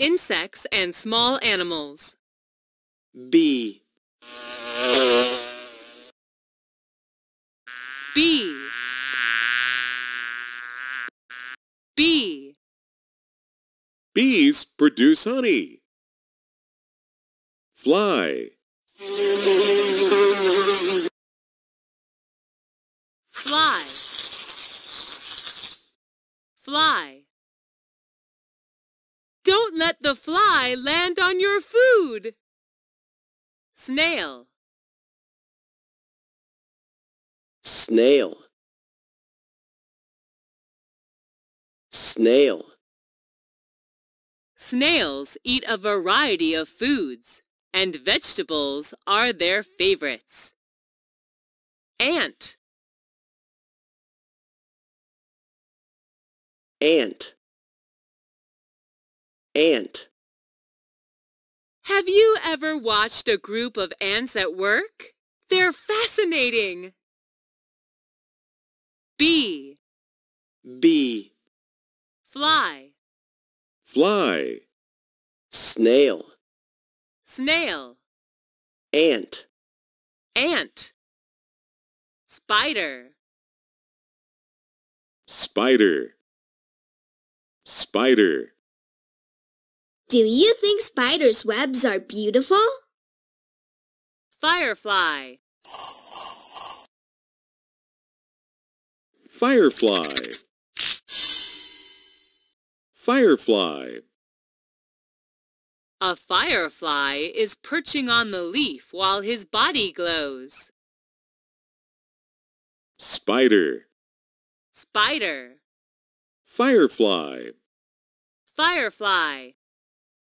Insects and small animals. B. B. B. Bees produce honey. Fly. Fly. Fly. Don't let the fly land on your food. Snail. Snail. Snail. Snails eat a variety of foods, and vegetables are their favorites. Ant. Ant. Ant. Have you ever watched a group of ants at work? They're fascinating. Bee. Bee. Fly. Fly. Snail. Snail. Ant. Ant. Spider. Spider. Spider. Do you think spiders' webs are beautiful? Firefly. Firefly. Firefly. A firefly is perching on the leaf while his body glows. Spider. Spider. Firefly. Firefly.